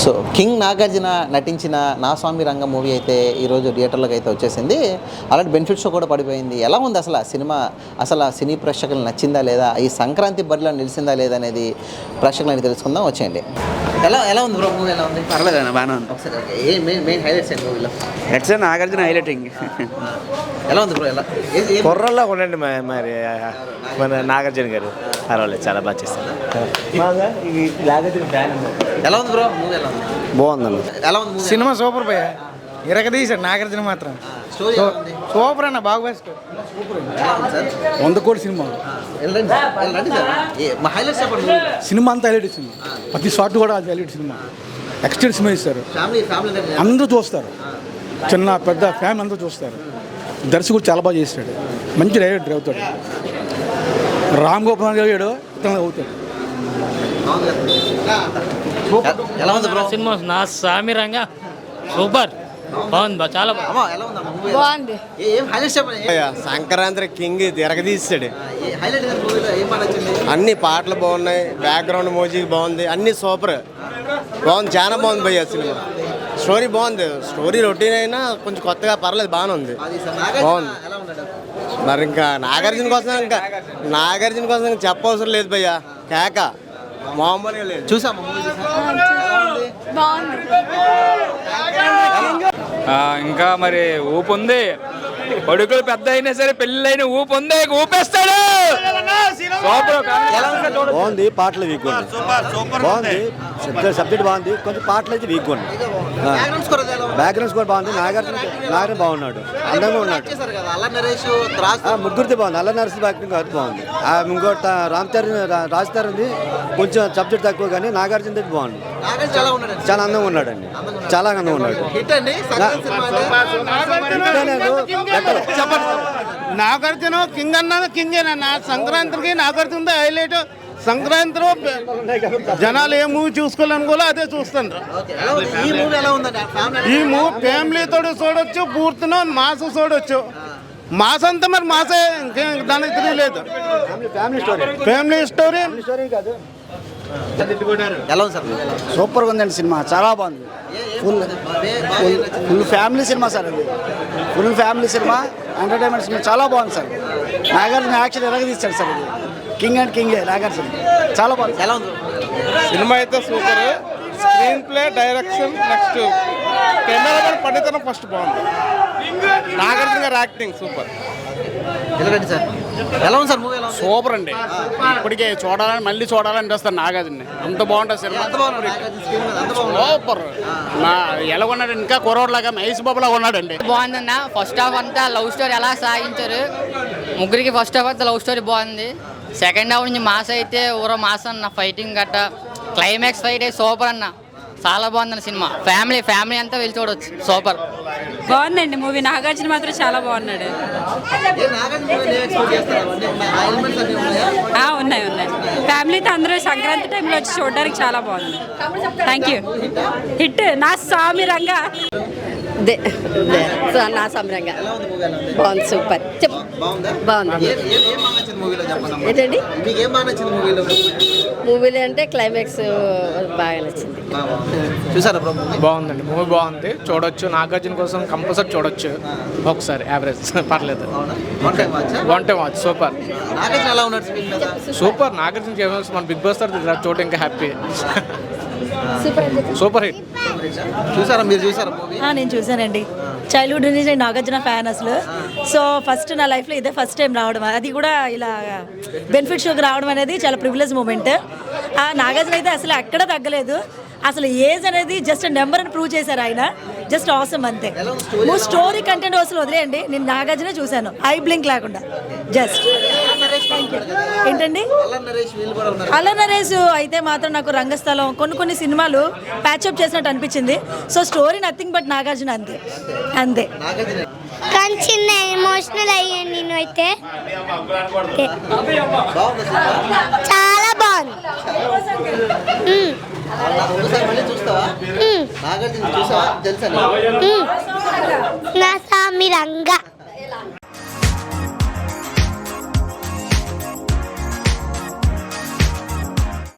So king Nagarjuna నటించిన నా స్వామి రంగ మూవీ అయితే ఈరోజు థియేటర్లోకి అయితే వచ్చేసింది. అలాంటి బెనిఫిట్ షో కూడా పడిపోయింది. ఎలా ఉంది అసలు సినిమా? అసలు సినీ ప్రేక్షకులు నచ్చిందా లేదా, ఈ సంక్రాంతి బరిలో నిలిచిందా లేదా అనేది ప్రేక్షకులని తెలుసుకుందాం. వచ్చేయండి. ఎలా ఉంది బ్రో మూవీ? ఎలా ఉంది? పర్లేదు, బాగానే ఉంది. ఒకసారి మెయిన్ హైలైట్స్ ఏంటి మూవీలో? Next Nagarjuna highlighting. ఎలా ఉంది బ్రో? కుర్రల్లో ఉండండి మరి మన నాగార్జున గారు పర్వాలేదు, చాలా బాగా చేస్తారు. ఎలా ఉంది బ్రో మూవీ? ఎలా ఉంది? బాగుందండి. ఎలా ఉంది మూవీ? సినిమా సూపర్ భయ్య, ఇరగదీశాడు నాగార్జున మాత్రం. స్టోరీ ఎలా ఉంది? సూపర్ అన్న, బాగా బెస్ట్. ఎలా ఉంది సార్? 100 కోటి సినిమా. వెళ్ళండి సార్. మా హైలైట్స్ చెప్పండి. సినిమా అంతా హైలైట్ సినిమా, ప్రతి షాట్ కూడా హైలైట్ సినిమా. ఎక్స్టెండ్ సినిమా ఇస్తారు, ఫ్యామిలీ అందరూ చూస్తారు, చిన్న పెద్ద ఫ్యామిలీ అందరూ చూస్తారు. దర్శకుడు చాలా బాగా చేస్తాడు, మంచి డైరెక్టర్ అవుతాడు. రామ్ గోపాల్ గారు ఇతను అవుతాడు. ఎలా ఉంది బ్రో సినిమా? నా స్వామి రంగా సూపర్, బాగుంది, చాలా బాగుంది. ఏం హైలైట్స్ చెప్పండి. సంక్రాంతి కింగ్ తిరగదీస్తాడు. హైలైట్ మూవీలో ఏం నచ్చింది? అన్ని పాటలు బాగున్నాయి, బ్యాక్గ్రౌండ్ మ్యూజిక్ బాగుంది, అన్ని సూపర్ బాగుంది, చాలా బాగుంది భయ్య సినిమా. స్టోరీ బాగుంది, స్టోరీ రొటీన్ అయినా కొంచెం కొత్తగా పర్లేదు, బాగానే ఉంది, బాగుంది. మరి ఇంకా నాగార్జున కోసం చెప్పవసరం లేదు భయ్య, కేక మామూలుగా లేదు. చూసాము ఇంకా మరి ఊపు ఉంది, కొడుకులు పెద్ద అయినా సరే పెళ్ళైన ఊపు ఉంది, ఊపేస్తాడు. బాగుంది, పాటలు వీక్ బాగుంది, సబ్జెక్ట్ బాగుంది, కొంచెం పాటలు అయితే వీక్ ఉంది. బ్యాక్గ్రౌండ్ స్కోర్ బాగుంది. నాగార్జున బాగున్నాడు, అందంగా ఉన్నాడు. ముగ్గురితో బాగుంది. అల్ల నరసింహ యాక్టింగ్ అది బాగుంది. ఇంకోటి రాజ్ తరుణ్ కొంచెం సబ్జెక్ట్ తక్కువ, కానీ నాగార్జున అయితే బాగుంది, చాలా అందంగా ఉన్నాడండి, చాలా అందంగా ఉన్నాడు. నాగార్జున కింగ్ అన్నాను, కింగేనన్నా. సంక్రాంతికి నాగార్జున హైలైట్. సంక్రాంతిలో జనాలు ఏ మూవీ చూసుకోవాలనుకోలే అదే చూస్తుండ్రు. ఈ మూవీ ఫ్యామిలీతో చూడొచ్చు, పూర్తిలో మాస చూడొచ్చు. మాస అంతా మరి మాసే, ఇంకేం దానికి తిరగలేదు. Family story. ఎలా ఉంది సార్? సూపర్గా ఉందండి సినిమా, చాలా బాగుంది. ఫుల్ ఫ్యామిలీ సినిమా సార్, అది full family cinema, entertainment cinema, చాలా బాగుంది సార్. నాగార్జున యాక్షన్ ఎలాగదీస్తాడు సార్, అది కింగ్ అండ్ కింగే నాగార్జున, చాలా బాగుంది. ఎలా ఉంది సినిమా అయితే super. Screen play, direction, next camera పడితేనే ఫస్ట్ బాగుంది. నాగార్జున గారి యాక్టింగ్ సూపర్. సార్ ఎలా ఉంది సార్ మూవీ? ఎలా ఉంది? సూపర్ అండి, ఇప్పటికే మళ్ళీ చూడాలని వస్తాను నాగార్జున. అంత బాగుంటుంది సినిమా, సూపర్. ఎలా ఉన్నాడు, ఇంకా కుర్రోడ్లాగా మహేష్ బాబులాగా ఉన్నాడండి. బాగుందన్న. ఫస్ట్ హాఫ్ అంతా లవ్ స్టోరీ ఎలా సాగించారు ముగ్గురికి. ఫస్ట్ హాఫ్ అంతా లవ్ స్టోరీ బాగుంది. సెకండ్ హాఫ్ నుంచి మాస్ అయితే ఊరో మాస్ అన్న, ఫైటింగ్ గట్ట, క్లైమాక్స్ ఫైట్ అయితే సూపర్ అన్న, చాలా బాగుందన్న సినిమా. ఫ్యామిలీ అంతా వెళ్ళి చూడవచ్చు, సూపర్ బాగుందండి మూవీ. నాగార్జున మాత్రం చాలా బాగున్నాడు. ఉన్నాయి ఫ్యామిలీతో అందరూ సంక్రాంతి టైంలో వచ్చి చూడడానికి చాలా బాగుంది. Thank you. హిట్ నా స్వామి రంగా. నా సమరంగా బాగుంది, సూపర్. బాగుంది. ఏంటండి మూవీలో అంటే క్లైమాక్స్ బాగా నచ్చింది. చూసారా? బాగుందండి మూవీ, బాగుంది, చూడొచ్చు. నాగార్జున కోసం కంపల్సరీ చూడొచ్చు ఒకసారి. యావరేజ్ పర్లేదు, one time watch. Super. Super. Nagarjuna మన బిగ్ బాస్ తర్వాత చూడ ఇంకా హ్యాపీ. Super hit. చూసారా? మీరు చూసారా? నేను చూసానండి. చైల్డ్హుడ్ నుంచి నేను నాగార్జున ఫ్యాన్ అసలు. సో ఫస్ట్ నా లైఫ్లో ఇదే ఫస్ట్ టైం రావడం, అది కూడా ఇలా బెనిఫిట్ షోకి రావడం అనేది చాలా ప్రివిలేజ్ మూమెంట్. నాగార్జున అయితే అసలు ఎక్కడ తగ్గలేదు. అసలు ఏజ్ అనేది జస్ట్ నెంబర్ అని ప్రూవ్ చేశారు ఆయన. జస్ట్ ఆసమ్ అంతే. స్టోరీ కంటెంట్ అసలు వదిలేయండి, నేను నాగార్జున చూశాను ఐ బ్లింక్ లేకుండా. జస్ట్ ఏంటండి అల్ల నరేష్ అయితే మాత్రం నాకు రంగస్థలం కొన్ని సినిమాలు ప్యాచప్ చేసినట్టు అనిపించింది. So story nothing but Nagarjuna, అంతే. కానీ చిన్న ఎమోషనల్ అయ్యాను నేను అయితే. చాలా బాగుంది. నా స్వామి రంగా.